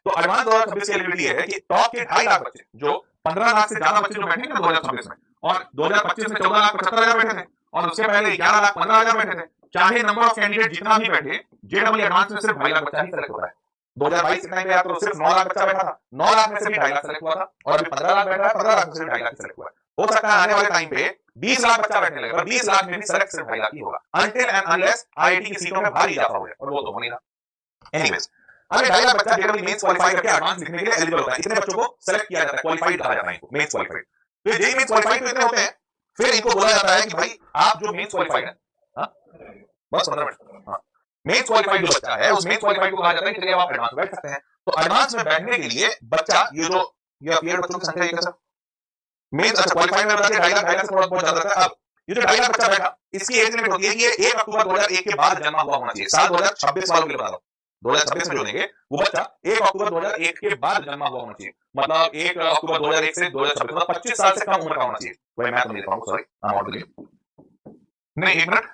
तो एडवांस 2026 की एलिजिबिलिटी है कि टॉप के 2.5 लाख बच्चे, जो 15 लाख से ज्यादा बच्चे जो बैठे हैं 2026 में, और 2025 में 14,75,000 बैठे थे, और उससे पहले 11,15,000 बैठे थे, चाहे नंबर ऑफ कैंडिडेट जितना भी बैठे, जेडब्ल्यू एडवांस में सिर्फ 2.5 लाख बच्चा ही सेलेक्ट होता है। 2022 के टाइम पे तो सिर्फ 9 लाख बच्चा बैठा था, 9 लाख में से भी 2.5 लाख सेलेक्ट हुआ था, और अभी 15 लाख बैठा है, 15 लाख में से 2.5 लाख सेलेक्ट हुआ है। हो सकता है आने वाले टाइम पे 20 लाख बच्चा बैठने लगेगा, 20 लाख में भी सेलेक्ट सिर्फ 2.5 लाख ही होगा, अनटिल एंड अनलेस आईआईटी की सीटों में भारी इजाफा हो, और वो तो हो नहीं रहा। एनीवेज, अगर 2.5 लाख बच्चा जेईई मेंस क्वालीफाई करके एडवांस लिखने के लिए एलिजिबल होता है, इतने बच्चों को सेलेक्ट किया जाता है, क्वालीफाइड कहा जाता है इनको, मेंस क्वालीफाइड। तो ये जेईई मेंस क्वालीफाइड तो इतने होते हैं, फिर इनको बोला जाता है कि भाई आप जो मेंस क्वालीफाइड है, हां बस 15 मिनट, हां मेंस क्वालीफाइड जो बच्चा है, उस मेंस क्वालीफाइड को कहा जाता है कि चलिए आप एडवांस में बैठ सकते हैं। तो एडवांस में बैठने के लिए बच्चा ये अपीयर बच्चों की संख्या कैसे मेंस, अच्छा क्वालीफाइड में बताते 2.5 लाख से थोड़ा बहुत ज्यादा था। अब ये जो 2.5 लाख बच्चा बैठा, इसकी एज लिमिट होती है कि ये 1 अक्टूबर 2001 के बाद जन्मा हुआ होना चाहिए। साल 2026 वालों के लिए बता रहा हूं, 2026 में जो देंगे वो बच्चा 1 अक्टूबर 2001 के बाद जन्मा हुआ होना चाहिए, मतलब 1 अक्टूबर 2001 से 2026, मतलब 25 साल से कम उम्र का होना चाहिए। वही मैं तो नहीं लिख रहा हूं, सॉरी, आई एम नॉट, नहीं 1 minute,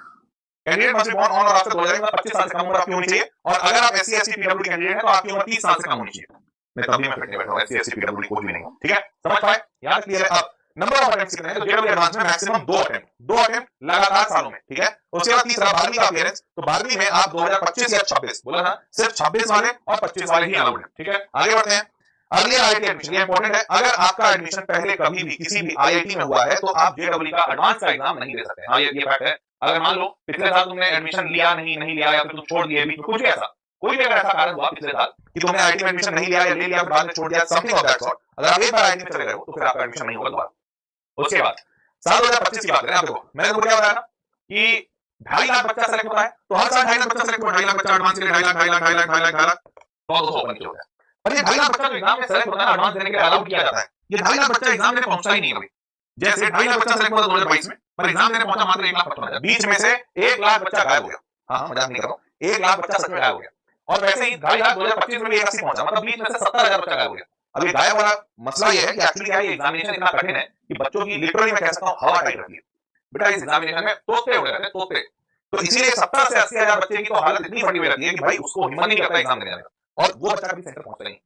candidate must be born on or after 2001, मतलब 25 साल से कम उम्र आपकी होनी चाहिए, और अगर आप एससी एसटी पीडब्ल्यूडी कैंडिडेट हैं तो आपकी उम्र 30 साल से कम होनी चाहिए। मैं तभी मैं फिट नहीं बैठा हूं, एससी एसटी पीडब्ल्यूडी कोई भी नहीं हूं, ठीक है, समझ पाए, याद क्लियर है। अब नंबर ऑफ अटेम्प्ट्स कितने हैं, तो जेडब्ल्यू एडवांस में मैक्सिमम 2 अटेम्प्ट लगातार सालों में, ठीक है। उसके बाद तीसरा 12वीं का अपीयरेंस, तो 12वीं में आप 2025 या 26 बोला ना, सिर्फ 26 वाले और 25 वाले ही अलाउड है, ठीक है। आगे बढ़ते हैं, अगले आईआईटी एडमिशन, ये इंपॉर्टेंट है, अगर आपका एडमिशन पहले कभी भी किसी भी आईआईटी में हुआ है तो आप जेडब्ल्यू का एडवांस का एग्जाम नहीं दे सकते। हाँ ये फैक्ट है। अगर मान लो पिछले साल तुमने एडमिशन लिया नहीं लिया, या फिर तुम छोड़ दिए, कुछ भी ऐसा, कोई भी अगर ऐसा कारण हुआ पिछले साल कि तुमने आईआईटी में एडमिशन नहीं लिया या ले लिया बाद में छोड़ दिया, समथिंग ऑफ दैट सॉर्ट, अगर आप एक बार आईआईटी में चले गए हो तो फिर आपका एडमिशन नहीं होगा दोबारा। उसके बाद साल 2025 की बात करें, आप देखो मैंने तो क्या बताया ना कि 2.5 लाख बच्चा सेलेक्ट होता है, तो हर साल 2.5 लाख बच्चा सेलेक्ट हुआ, 2.5 लाख बच्चा एडवांस के लिए 2.5 लाख 100 ओपन किया होता है। और ये 2.5 लाख बच्चा जो एग्जाम में सेलेक्ट होता है, एडवांस देने के लिए अलाउ किया जाता है, ये 2.5 लाख बच्चा एग्जाम देने पहुंचा ही नहीं है। जैसे 2.5 लाख बच्चा सेलेक्ट हुआ 2022 में, पर एग्जाम देने पहुंचा मात्र 1,55,000, बीच में से 1 लाख बच्चा गायब हो गया। हाँ मजाक नहीं कर रहा हूं, 1 लाख बच्चा सच में गायब हो गया। और वैसे ही 2.5 लाख 2025 में भी 81 पहुंचा, मतलब बीच में से 70,000 बच्चा गायब हो गया। अब ये गायब वाला मसला ये है कि एक्चुअली क्या है, एग्जामिनेशन इतना कठिन है कि बच्चों की लिटरली मैं कह सकता हूं हवा टाइट रहती है बेटा, इस एग्जामिनेशन में तोते उड़ जाते हैं, तोते। तो इसीलिए 70 से 80,000 बच्चे की तो हालत इतनी फटी हुई रहती है कि भाई उसको हिम्मत नहीं करता एग्जाम देने का, और वो बच्चा कभी सेंटर पहुंचता नहीं,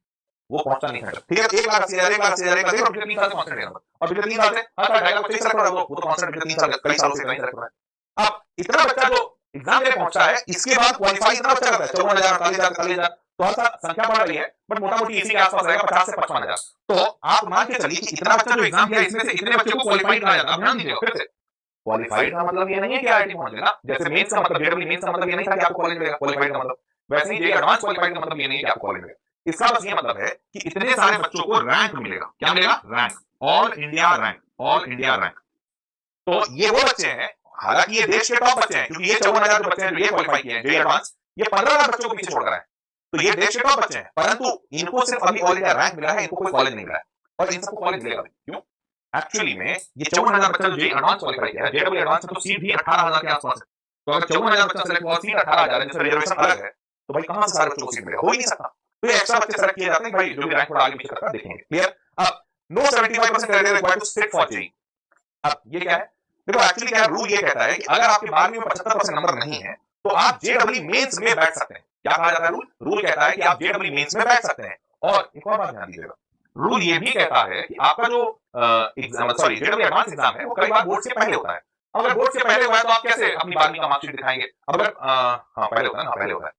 वो पहुंचता नहीं सेंटर, ठीक है। 1,80,000 1,80,000 का देखो, पिछले 3 साल से कांस्टेंट है, और पिछले 3 साल से हर साल 2.5 लाख बच्चे सेलेक्ट हो रहा है, वो तो कांस्टेंट पिछले 3 साल कई सालों से नहीं सेलेक्ट हो रहा है। अब इतना बच्चा जो एग्जाम देने पहुंचता है, इसके बाद क्वालीफाई इतना बच्चा करता है 54,000 48,000 43,000, तो हर साल संख्या बढ़ रही है, बट मोटा मोटी इसी के आसपास रहेगा 50 से 55,000। तो आप मान के चलिए कि इतना बच्चा जो एग्जाम दिया, इसमें से इतने बच्चे को क्वालीफाइड कहा जाता है। ध्यान दीजिएगा फिर से, क्वालीफाइड का मतलब ये नहीं है कि आईआईटी पहुंच गए ना, जैसे मेंस का मतलब जेडब्ल्यू मेंस का मतलब ये नहीं था कि आपको कॉलेज मिलेगा, क्वालीफाइड का मतलब वैसे ही जेईई एडवांस क्वालीफाइड का मतलब ये नहीं है कि आपको कॉलेज मिलेगा। इसका बस ये मतलब है कि इतने सारे बच्चों को रैंक मिलेगा, क्या मिलेगा, rank, all India rank, all India rank. तो ये वो बच्चे हैं, हालांकि ये देश के टॉप बच्चे हैं, क्योंकि ये 54,000 जो बच्चे हैं जो ये क्वालीफाई किए हैं जेईई एडवांस, ये 15 लाख बच्चों को पीछे छोड़ रहा है, तो ये देश के टॉप बच्चे हैं, परंतु इनको सिर्फ अभी ऑल इंडिया रैंक मिला है, इनको कोई कॉलेज नहीं मिला है, और इन सबको कॉलेज मिलेगा। क्यों? एक्चुअली में ये 54,000 बच्चा जो जेईई एडवांस क्वालीफाई किया है, जेडब्ल्यू एडवांस में तो सीट भी 18,000 के आसपास है, तो अगर 54,000 बच्चा सेलेक्ट हुआ, सीट 18,000 है, जिसमें रिजर्वेशन अलग है, तो भाई कहां से सारे बच्चों को सीट मिलेगा, हो ही नहीं सकता। तो ये एक्स्ट्रा बच्चे सेलेक्ट किए जाते हैं भाई, जो भी रैंक थोड़ा आगे पीछे करता देखेंगे, क्लियर। अब no 75% criteria required to sit for JEE. अब ये क्या है, देखो एक्चुअली क्या रूल ये कहता है कि अगर आपके 12वीं में 75% नंबर नहीं है तो आप जेडब्ल्यू मेंस में बैठ सकते हैं। क्या कहा जाता है रूल, रूल कहता है कि आप जेडब्ल्यू मेंस में बैठ सकते हैं। और एक और बात ध्यान दीजिएगा, रूल ये भी कहता है कि आपका जो exam, sorry JW advance exam है, वो कई बार बोर्ड से पहले होता है। अगर बोर्ड से पहले हुआ है तो आप कैसे अपनी 12वीं का मार्कशीट दिखाएंगे, अगर हाँ पहले होता है ना, पहले होता है,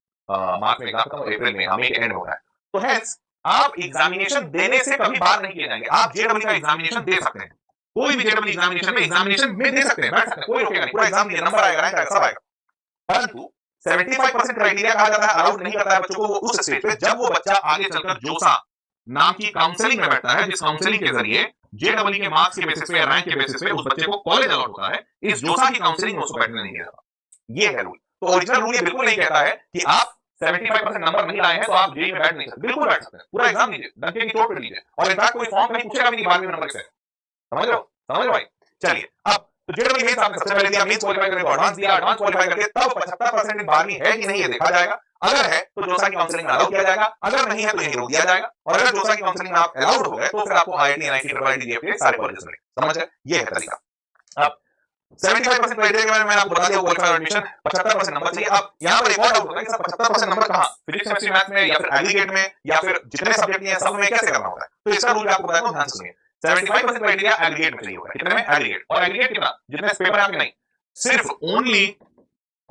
मार्च में एग्जाम खत्म, अप्रैल में, मई के एंड में होता है, तो हेंस आप एग्जामिनेशन देने से कभी बाहर नहीं किए जाएंगे, आप जेडब्ल्यू का एग्जामिनेशन दे सकते हैं, कोई भी जेडब्ल्यू एग्जामिनेशन में दे सकते हैं, बैठ सकते हैं, कोई रोकेगा नहीं, पूरा एग्जाम दिया, नंबर आएगा, रैंक आएगा, सब आएगा। परंतु 75% क्राइटेरिया कहा जाता है, अलाउड नहीं करता है बच्चों को वो उस स्टेज पे जब वो बच्चा आगे चलकर जोसा नाम की काउंसलिंग में बैठता है, जिस काउंसलिंग के जरिए जेडब्ल्यू के मार्क्स के बेसिस पे या रैंक के बेसिस पे उस बच्चे को कॉलेज अलॉट होता है, इस जोसा की काउंसलिंग में उसको बैठने नहीं दिया जाता। ये है रूल। तो ओरिजिनल रूल ये बिल्कुल नहीं कहता है कि आप 75% नंबर नहीं लाए हैं तो आप जेईई में बैठ नहीं सकते, बिल्कुल बैठ सकते हैं, पूरा एग्जाम दीजिए, डंके की चोट पे लीजिए, और इनफैक्ट कोई फॉर्म नहीं पूछेगा भी नहीं 12वीं नंबर से, समझ रहे हो, समझ रहे हो भाई। चलिए अब तो जेडब्ल्यू मेंस आपने सबसे पहले दिया, मेंस क्वालीफाई करके एडवांस दिया, एडवांस क्वालीफाई करके तब 75% इन 12वीं है कि नहीं ये देखा जाएगा, अगर है तो जोसा की काउंसलिंग में अलाउ किया जाएगा, अगर नहीं है तो यहीं रोक दिया जाएगा, और अगर जोसा की काउंसलिंग में आप अलाउड हो गए तो फिर आपको आईआईटी एनआईटी ट्रिपल आईटी के सारे कॉलेजेस मिलेंगे, समझ रहे, ये है तरीका। अब 75% क्राइटेरिया के बारे में मैंने आपको बता दिया, क्वालिफाइड एडमिशन 75% नंबर चाहिए। अब यहाँ पर एक और डाउट होता है कि सर 75% नंबर कहाँ, फिजिक्स केमिस्ट्री मैथ में या फिर एग्रीगेट में या फिर जितने सब्जेक्ट हैं सब में कैसे करना होता है? तो इसका रूल आपको बताता हूं, ध्यान से सुनिए। 75% क्राइटेरिया एग्रीगेट में चाहिए होगा, कितने में? एग्रीगेट। और एग्रीगेट कितना? जितने पेपर आपके नहीं, सिर्फ ओनली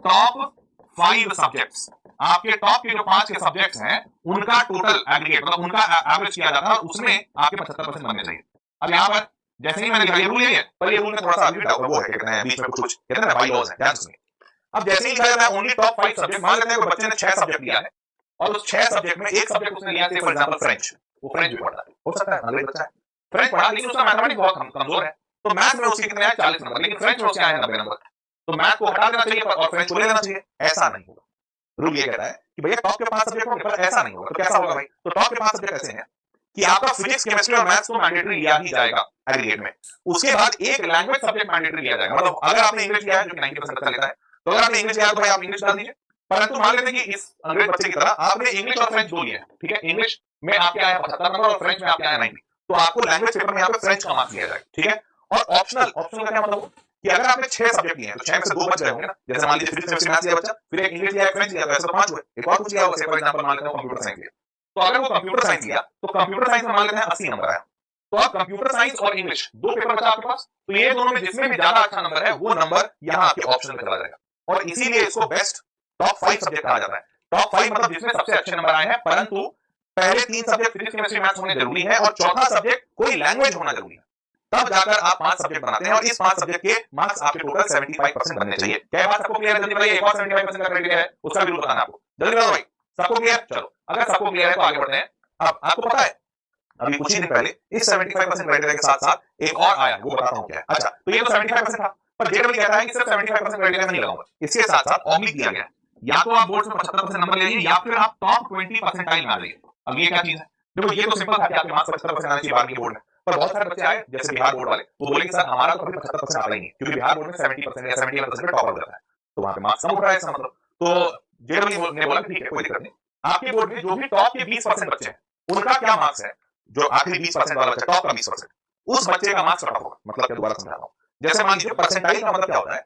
टॉप 5 सब्जेक्ट्स, आपके टॉप के जो 5 के सब्जेक्ट्स हैं उनका टोटल एग्रीगेट मतलब उनका एवरेज किया जाता है, उसमें आपके 75% बनने चाहिए। अब यहाँ पर जैसे ही मैंने लिखा ये रूल है, पर ये रूल में थोड़ा सा अभी वो है, कहते हैं बीच में कुछ कहते हैं ना बाई लॉज है, ध्यान सुनिए। अब जैसे ही लिखा जाता है ओनली टॉप 5 सब्जेक्ट, मान लेते हैं कोई बच्चे ने 6 सब्जेक्ट लिया है और उस 6 सब्जेक्ट में एक सब्जेक्ट उसने लिया है फॉर एग्जांपल फ्रेंच, वो फ्रेंच भी पढ़ता है, हो सकता है अंग्रेजी बच्चा है, फ्रेंच पढ़ा लेकिन उसका मैथमेटिक्स बहुत कमजोर है, तो मैथ में उसके कितने आए 40 नंबर, लेकिन फ्रेंच में उसके आए 90 नंबर, तो मैथ को हटा देना चाहिए और फ्रेंच को ले लेना चाहिए। ऐसा नहीं होगा, रूल ये कहता है कि भैया टॉप के 5 सब्जेक्ट होंगे, पर ऐसा नहीं होगा। तो कैसा होगा भाई? तो टॉप के 5 सब्जेक्ट ऐसे हैं कि आपका फिजिक्स केमिस्ट्री और मैथ्स तो मैंडेटरी लिया ही जाएगा एग्रीगेट में, उसके बाद एक लैंग्वेज सब्जेक्ट मैंडेटरी लिया जाएगा। मतलब अगर आपने इंग्लिश लिया है जो कि 90% बच्चा लेता है, तो अगर आपने इंग्लिश लिया तो भाई आप इंग्लिश डाल दीजिए। परंतु मान लेते हैं कि इस अंग्रेज बच्चे की तरह आपने इंग्लिश और फ्रेंच दो लिया है, ठीक है, इंग्लिश में आपके आया 75 नंबर और फ्रेंच में आपके आया 90, तो आपको लैंग्वेज पेपर में यहाँ पे फ्रेंच का मार्क्स दिया जाएगा, ठीक है। और ऑप्शनल, ऑप्शनल का क्या मतलब कि अगर आपने 6 सब्जेक्ट लिए हैं तो 6 में से 2 बच गए होंगे ना, जैसे मान लीजिए फिजिक्स केमिस्ट्री मैथ्स लिया बच्चा, फिर एक इंग्लिश लिया एक फ्रेंच लिया, तो ऐसे 5 हुए, एक और कुछ लिया होगा, फॉर एग्जांपल मान लेते हैं कंप्यूटर साइंस लिया, तो अगर वो कंप्यूटर साइंस लिया तो कंप्यूटर साइंस में मान लेते हैं 80 नंबर आया, तो आप कंप्यूटर साइंस और इंग्लिश दो पेपर बचा आपके पास, तो ये दोनों में जिसमें भी ज्यादा अच्छा नंबर है वो नंबर यहाँ आपके ऑप्शन में चला जाएगा। और इसीलिए इसको बेस्ट टॉप 5 सब्जेक्ट कहा जाता है। टॉप 5 मतलब जिसमें सबसे अच्छे नंबर आए हैं, परंतु पहले 3 सब्जेक्ट फिजिक्स केमिस्ट्री मैथ्स होने जरूरी है और चौथा सब्जेक्ट कोई लैंग्वेज होना जरूरी है, तब जाकर आप 5 सब्जेक्ट बनाते हैं और इस 5 सब्जेक्ट के मार्क्स आपके टोटल 75% बनने चाहिए। क्या बात सबको क्लियर है? जल्दी बताइए, एक और 75% का क्राइटेरिया है, उसका भी रूल बताना आपको, जल्दी बताओ भाई, सबको क्लियर? चलो अगर सबको क्लियर है तो आगे बढ़ते हैं। अब आपको पता है अभी कुछ ही दिन पहले इस 75% क्राइटेरिया के साथ साथ एक और आया, वो बताता हूं क्या है। अच्छा, तो ये तो 75% था, पर जेडब्ल्यू कहता है कि सिर्फ 75% क्राइटेरिया नहीं लगाऊंगा, इसके साथ साथ ऑब्लिक दिया गया है, या तो आप बोर्ड से 75% नंबर ले लीजिए या फिर आप टॉप 20 परसेंटाइल में आ जाइए। अब ये क्या चीज है? देखो ये तो सिंपल था कि आपके मार्क्स 75% आने चाहिए बारहवीं के बोर्ड में, पर बहुत सारे बच्चे आए जैसे बिहार बोर्ड वाले, वो बोले कि सर हमारा तो कभी 75% आता ही नहीं, क्योंकि बिहार बोर्ड में 70% या 71% टॉप हो जाता है, तो वहां पे मार्क्स कम उठ रहा है इसका मतलब। तो जेडब्ल्यू ने बोला ठीक है कोई दिक्कत नहीं, आपके बोर्ड में जो भी टॉप के 20% बच्चे हैं उनका क्या मार्क्स है, जो आखिरी 20% वाला बच्चा, टॉप का 20%, उस बच्चे का मार्क्स कट होगा। मतलब क्या, दोबारा समझा रहा हूं, जैसे मान लीजिए परसेंटाइल का मतलब क्या होता है,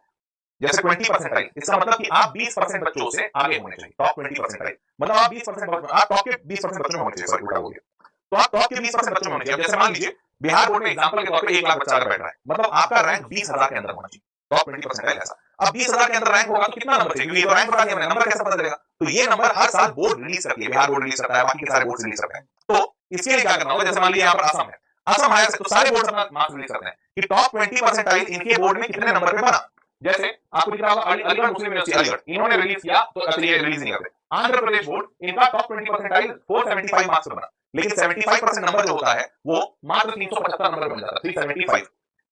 जैसे 20 परसेंटाइल, इसका मतलब कि आप 20% बच्चों से आगे होने चाहिए, टॉप 20 परसेंटाइल मतलब आप 20% आप टॉप के 20% बच्चों में होने चाहिए, सॉरी उल्टा हो गया, तो आप टॉप के 20% बच्चों में होने चाहिए। जैसे मान लीजिए बिहार बोर्ड में एग्जांपल के तौर पे 1 लाख बच्चा अगर बैठ रहा है, मतलब आपका रैंक 20,000 के अंदर होना चाहिए, टॉप 20 परसेंटाइल ऐसा। अब 20,000 के अंदर रैंक होगा तो कितना नंबर चाहिए, ये तो रैंक बता दिया मैंने, नंबर कैसे पता चलेगा? तो ये नंबर हर साल बोर्ड रिलीज करती है, बिहार बोर्ड रिलीज करता है, बाकी के सारे बोर्ड रिलीज करते हैं। तो इसके लिए क्या करना होगा, जैसे मान लीजिए यहाँ पर असम है, असम हायर तो सारे बोर्ड अपना मार्क्स रिलीज करते हैं कि टॉप 20 परसेंटाइल इनके बोर्ड में कितने नंबर पे बना। जैसे आपको दिख रहा होगा अलीगढ़ मुस्लिम यूनिवर्सिटी अलीगढ़, इन्होंने रिलीज किया तो ये रिलीज नहीं करते। आंध्र प्रदेश बोर्ड, इनका टॉप 20 परसेंटाइल 475 मार्क्स पे बना, लेकिन 75% नंबर जो होता है वो मात्र 375 नंबर बन जाता है, 375।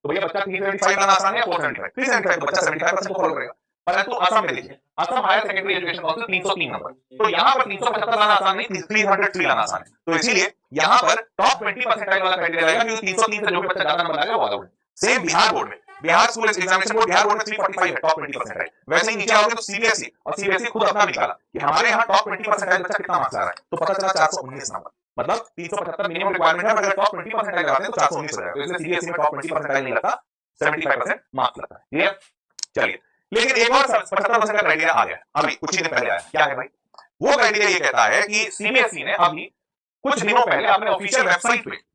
तो भैया बच्चा 375 लाना आसान है, 475 375 तो बच्चा 75% को फॉलो करेगा। परंतु असम में देखिए, Assam higher secondary education council 303 number, तो यहाँ पर 375 लाना आसान नहीं, 303 लाना आसान है। तो इसीलिए यहाँ पर टॉप 20 परसेंटाइल वाला क्राइटेरिया रहेगा, क्योंकि 303 से जो भी बच्चा ज्यादा नंबर लाएगा वो all out. Same Bihar board में, Bihar school examination board, Bihar board में 345 है टॉप 20 परसेंटाइल। वैसे ही नीचे आओगे तो सीबीएसई, और सीबीएसई खुद अपना निकाला कि हमारे यहाँ टॉप 20 परसेंटाइल बच्चा कितना मार्क्स ला रहा है, तो पता चला 419 नंबर, मतलब 375 मिनिमम रिक्वायरमेंट है, अगर टॉप 20 परसेंटाइल लगाते हैं तो 419 हो जाएगा। तो इसलिए सीबीएसई में टॉप 20 परसेंटाइल नहीं लगता, 75% मार्क्स लगता है। क्लियर? चलिए, लेकिन एक और 75% का क्राइटेरिया आ गया अभी कुछ ही दिन पहले आया, क्या है भाई? वो क्राइटेरिया ये कहता है कि सीबीएसई ने अभी कुछ दिनों पहले अपने ऑफिशियल वेबसाइट पे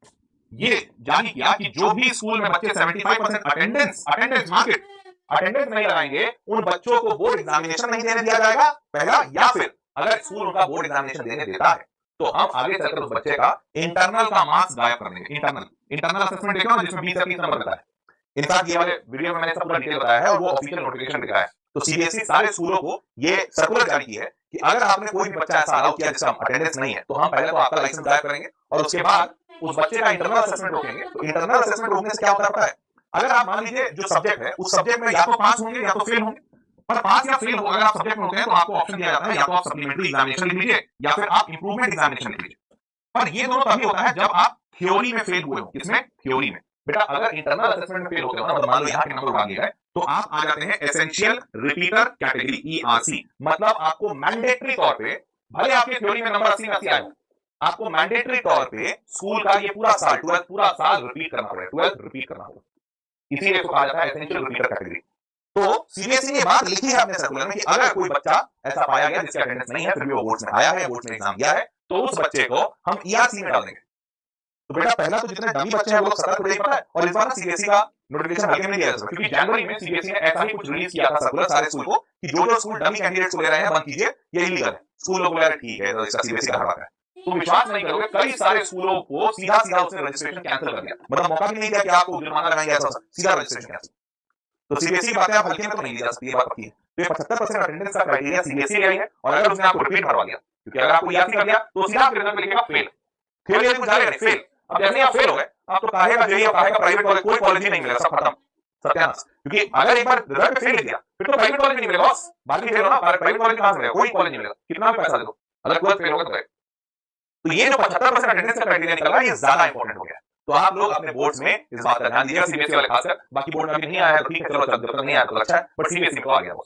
ये जारी किया कि जो भी स्कूल में बच्चे 75% अटेंडेंस मार्केट अटेंडेंस नहीं लगाएंगे, उन बच्चों को बोर्ड एग्जामिनेशन नहीं देने दिया जाएगा पहला, या फिर अगर स्कूल उनका बोर्ड एग्जामिनेशन देने देता है तो हम आगे चलकर उस बच्चे का इंटरनल का मार्क्स गायब कर देंगे। इंटरनल असेसमेंट देखो ना, जिसमें 20 या 30 नंबर मिलता है। इनफैक्ट ये वाले वीडियो में मैंने सब पूरा डिटेल बताया है और वो ऑफिशियल नोटिफिकेशन लिखा है। तो सीबीएसई सारे स्कूलों को ये सर्कुलर जारी की है कि अगर आपने कोई भी बच्चा ऐसा अलाउ किया जिसका अटेंडेंस नहीं है, तो हम पहले तो आपका लाइसेंस गायब करेंगे और उसके बाद उस बच्चे का इंटरनल असेसमेंट रोकेंगे। तो इंटरनल असेसमेंट रोकने से क्या होता है, अगर आप मान लीजिए जो सब्जेक्ट है उस सब्जेक्ट में या तो पास होंगे या तो फेल होंगे, पर पास या फेल हो अगर आप सब्जेक्ट में होते हैं तो आपको ऑप्शन दिया जाता है या तो आप सप्लीमेंट्री एग्जामिनेशन लिख लीजिए या फिर आप इंप्रूवमेंट एग्जामिनेशन लिख लीजिए। पर ये दोनों तभी होता है जब आप थ्योरी में फेल हुए हो। किसमें? थ्योरी में। बेटा अगर इंटरनल असेसमेंट में फेल होते हो ना, मतलब मान लो यहाँ के नंबर उड़ा दिए गए, तो आप आ जाते हैं एसेंशियल रिपीटर कैटेगरी ईआरसी, मतलब आपको मैंडेटरी तौर पे, भले आपके थ्योरी में नंबर 80 में 80 आए हो, आपको मैंडेटरी तौर पे स्कूल का ये पूरा साल 12th पूरा साल रिपीट करना पड़ेगा, 12th रिपीट करना होगा। इसीलिए इसको कहा जाता है एसेंशियल रिपीटर कैटेगरी। तो सीबीएसई ने बात लिखी है अपने सर्कुलर में कि अगर कोई बच्चा ऐसा पाया गया जिसकी अटेंडेंस नहीं है, फिर भी वो बोर्ड्स में आया है, बोर्ड्स में एग्जाम दिया है, तो उस बच्चे को हम ईआरसी में डाल देंगे। तो बेटा पहला तो जितने डमी बच्चे हैं वो लोग सतर्क रहे, पता है। और इस बार सीबीएसई का नोटिफिकेशन हल्के में नहीं दिया जा सकता, क्योंकि जनवरी में सीबीएसई ने ऐसा ही कुछ रिलीज किया था सर्कुलर सारे स्कूल को कि जो स्कूल डमी कैंडिडेट्स को ले रहे हैं बंद कीजिए, ये इलीगल है। स्कूल लोग बोले ठीक है, तो इसका सीबीएसई का हवा है। तो विश्वास नहीं करोगे, कई सारे स्कूलों को सीधा सीधा उसने रजिस्ट्रेशन कैंसिल कर दिया, मतलब मौका भी नहीं दिया कि आपको जुर्माना लगाएंगे, ऐसा सीधा रजिस्ट्रेशन कैंसिल। तो सीबीएसई की बातें आप हल्के में तो नहीं ली जा सकती, ये बात पक्की है। तो ये 75% अटेंडेंस का क्राइटेरिया सीबीएसई ले आई है, और अगर उसने आपको रिपीट मरवा दिया, क्योंकि अगर आपको ईआरसी कर दिया तो सीधा आपके रिजल्ट में लिखेगा फेल। फेल ये कुछ डालेगा नहीं, फेल। अब जैसे आप फेल हो गए, आप तो काहे का जेईई और काहे का प्राइवेट कॉलेज, कोई कॉलेज ही नहीं मिलेगा, सब खत्म, सत्यानाश। क्योंकि अगर एक बार रिजल्ट में फेल लिख दिया, फिर तो प्राइवेट कॉलेज नहीं मिलेगा बॉस। बाकी फेल हो ना, प्राइवेट कॉलेज कहां से मिलेगा, कोई कॉलेज नहीं मिलेगा, कितना भी पैसा दे दो, अगर कोई फेल होगा तो ये जो 75% अटेंडेंस का क्राइटेरिया निकला है, ये ज्यादा इंपॉर्टेंट हो गया है। तो आप लोग अपने बोर्ड्स में इस बात का ध्यान दीजिए, सीबीएसई वाले खासकर, बाकी बोर्ड में अभी नहीं आया है तो ठीक है, चलो जब तक नहीं आया तो अच्छा है, बट सीबीएसई को आ गया बॉस।